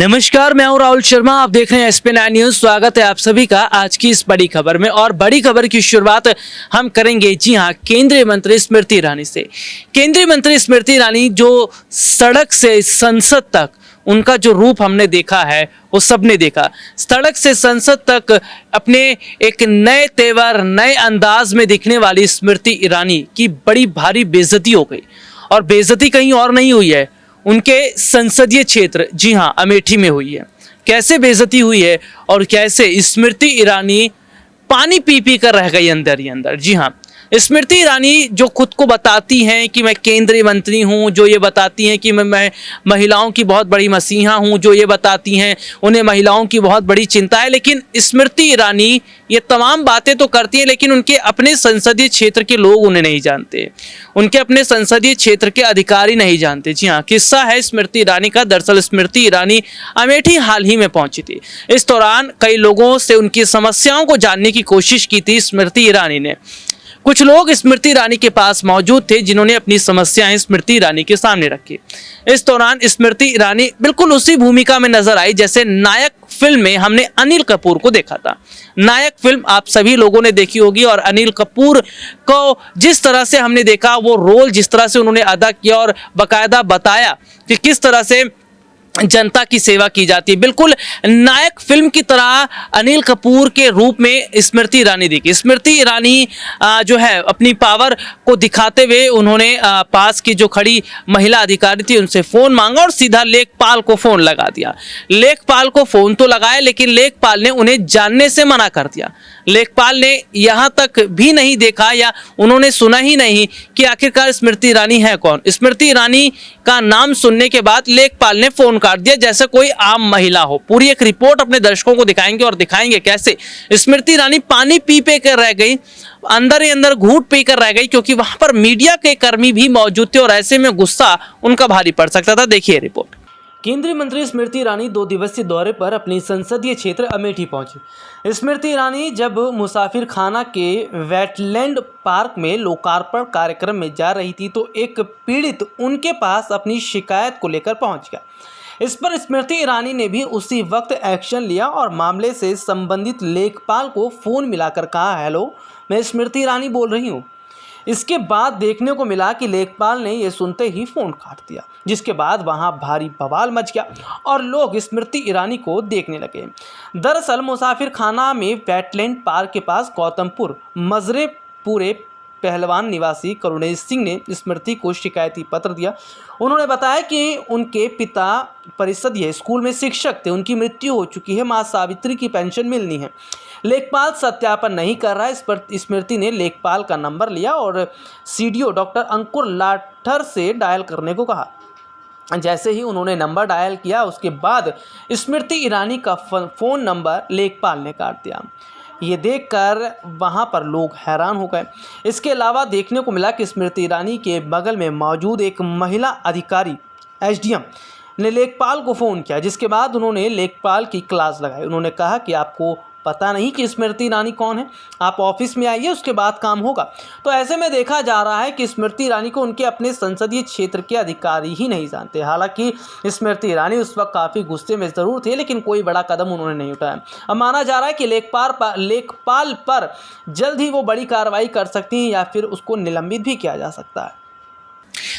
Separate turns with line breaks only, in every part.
नमस्कार, मैं हूं राहुल शर्मा। आप देख रहे हैं SP9 न्यूज। स्वागत है आप सभी का आज की इस बड़ी खबर में। और बड़ी खबर की शुरुआत हम करेंगे, जी हां, केंद्रीय मंत्री स्मृति ईरानी से। केंद्रीय मंत्री स्मृति ईरानी जो सड़क से संसद तक उनका जो रूप हमने देखा है वो सबने देखा। सड़क से संसद तक अपने एक नए तेवर, नए अंदाज में दिखने वाली स्मृति ईरानी की बड़ी भारी बेइज्जती हो गई। और बेइज्जती कहीं और नहीं हुई है, उनके संसदीय क्षेत्र, जी हां, अमेठी में हुई है। कैसे बेइज्जती हुई है और कैसे स्मृति ईरानी पानी पी पी कर रह गई अंदर ही अंदर। जी हां, स्मृति ईरानी जो खुद को बताती हैं कि मैं केंद्रीय मंत्री हूं, जो ये बताती हैं कि मैं महिलाओं की बहुत बड़ी मसीहा हूं, जो ये बताती हैं उन्हें महिलाओं की बहुत बड़ी चिंता है, लेकिन स्मृति ईरानी ये तमाम बातें तो करती हैं, लेकिन उनके अपने संसदीय क्षेत्र के लोग उन्हें नहीं जानते, उनके अपने संसदीय क्षेत्र के अधिकारी नहीं जानते। जी हाँ, किस्सा है स्मृति ईरानी का। दरअसल स्मृति ईरानी अमेठी हाल ही में पहुंची थी। इस दौरान कई लोगों से उनकी समस्याओं को जानने की कोशिश की थी स्मृति ईरानी ने। कुछ लोग स्मृति ईरानी के पास मौजूद थे जिन्होंने अपनी समस्याएं स्मृति ईरानी के सामने रखी। इस दौरान स्मृति ईरानी बिल्कुल उसी भूमिका में नजर आई जैसे नायक फिल्म में हमने अनिल कपूर को देखा था। नायक फिल्म आप सभी लोगों ने देखी होगी और अनिल कपूर को जिस तरह से हमने देखा, वो रोल जिस तरह से उन्होंने अदा किया और बाकायदा बताया कि किस तरह से जनता की सेवा की जाती है, बिल्कुल नायक फिल्म की तरह अनिल कपूर के रूप में स्मृति ईरानी दिखी। स्मृति ईरानी जो है अपनी पावर को दिखाते हुए उन्होंने पास की जो खड़ी महिला अधिकारी थी उनसे फोन मांगा और सीधा लेखपाल को फोन लगा दिया। लेखपाल को फोन तो लगाया, लेकिन लेखपाल ने उन्हें जानने से मना कर दिया। लेखपाल ने यहां तक भी नहीं देखा या उन्होंने सुना ही नहीं कि आखिरकार स्मृति ईरानी है कौन। स्मृति ईरानी का नाम सुनने के बाद लेखपाल ने फोन काट दिया जैसे कोई आम महिला हो। पूरी एक रिपोर्ट अपने दर्शकों को दिखाएंगे और दिखाएंगे कैसे स्मृति ईरानी पानी पी कर रह गई, अंदर ही अंदर घूंट पी कर रह गई, क्योंकि वहां पर मीडिया के कर्मी भी मौजूद थे और ऐसे में गुस्सा उनका भारी पड़ सकता था। देखिए रिपोर्ट। केंद्रीय मंत्री स्मृति ईरानी 2 दिवसीय दौरे पर अपनी संसदीय क्षेत्र अमेठी पहुंची। स्मृति ईरानी जब मुसाफिर खाना के वेटलैंड पार्क में लोकार्पण कार्यक्रम में जा रही थी तो एक पीड़ित उनके पास अपनी शिकायत को लेकर पहुंच गया। इस पर स्मृति ईरानी ने भी उसी वक्त एक्शन लिया और मामले से संबंधित लेखपाल को फोन मिलाकर कहा, हेलो, मैं स्मृति ईरानी बोल रही हूँ। इसके बाद देखने को मिला कि लेखपाल ने यह सुनते ही फोन काट दिया, जिसके बाद वहां भारी बवाल मच गया और लोग स्मृति ईरानी को देखने लगे। दरअसल मुसाफिर खाना में वेटलैंड पार्क के पास गौतमपुर मजरेपुरे पहलवान निवासी करुणेश सिंह ने स्मृति को शिकायती पत्र दिया। उन्होंने बताया कि उनके पिता परिषदीय स्कूल में शिक्षक थे, उनकी मृत्यु हो चुकी है, मां सावित्री की पेंशन मिलनी है। लेखपाल सत्यापन नहीं कर रहा है। इस पर स्मृति ने लेखपाल का नंबर लिया और CDO डॉक्टर अंकुर लाठर से डायल करने को कहा। जैसे ही उन्होंने नंबर डायल किया उसके बाद स्मृति ईरानी का फ़ोन नंबर लेखपाल ने काट दिया। ये देखकर वहाँ पर लोग हैरान हो गए। इसके अलावा देखने को मिला कि स्मृति ईरानी के बगल में मौजूद एक महिला अधिकारी SDM ने लेखपाल को फ़ोन किया, जिसके बाद उन्होंने लेखपाल की क्लास लगाई। उन्होंने कहा कि आपको पता नहीं कि स्मृति ईरानी कौन है, आप ऑफिस में आइए, उसके बाद काम होगा। तो ऐसे में देखा जा रहा है कि स्मृति ईरानी को उनके अपने संसदीय क्षेत्र के अधिकारी ही नहीं जानते। हालांकि स्मृति ईरानी उस वक्त काफ़ी गुस्से में ज़रूर थे, लेकिन कोई बड़ा कदम उन्होंने नहीं उठाया। अब माना जा रहा है कि लेखपाल पर जल्द ही वो बड़ी कार्रवाई कर सकती हैं या फिर उसको निलंबित भी किया जा सकता है।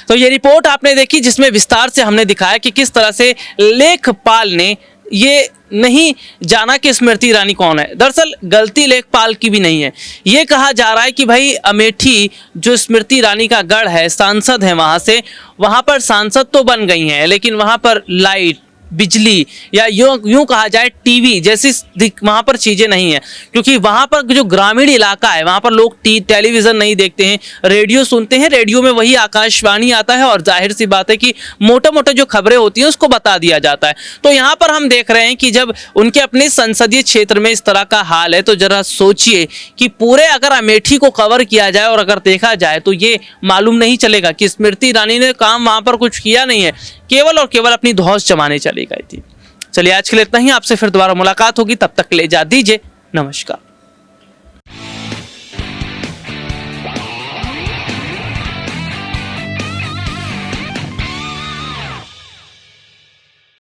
तो ये रिपोर्ट आपने देखी जिसमें विस्तार से हमने दिखाया कि किस तरह से लेखपाल ने ये नहीं जाना कि स्मृति ईरानी कौन है। दरअसल गलती लेखपाल की भी नहीं है। ये कहा जा रहा है कि भाई अमेठी जो स्मृति ईरानी का गढ़ है, सांसद है, वहाँ पर सांसद तो बन गई हैं, लेकिन वहाँ पर लाइट, बिजली या यूं कहा जाए टीवी जैसी वहाँ पर चीज़ें नहीं है, क्योंकि वहाँ पर जो ग्रामीण इलाका है वहाँ पर लोग टेलीविज़न नहीं देखते हैं, रेडियो सुनते हैं। रेडियो में वही आकाशवाणी आता है और जाहिर सी बात है कि मोटा जो खबरें होती हैं उसको बता दिया जाता है। तो यहाँ पर हम देख रहे हैं कि जब उनके अपने संसदीय क्षेत्र में इस तरह का हाल है तो जरा सोचिए कि पूरे अगर अमेठी को कवर किया जाए और अगर देखा जाए तो ये मालूम नहीं चलेगा कि स्मृति ईरानी ने काम वहाँ पर कुछ किया नहीं है, केवल और केवल अपनी धौंस जमाने चली गई थी। चलिए आज के लिए इतना ही, आपसे फिर दोबारा मुलाकात होगी, तब तक के लिए इजाज़त दीजिए। नमस्कार।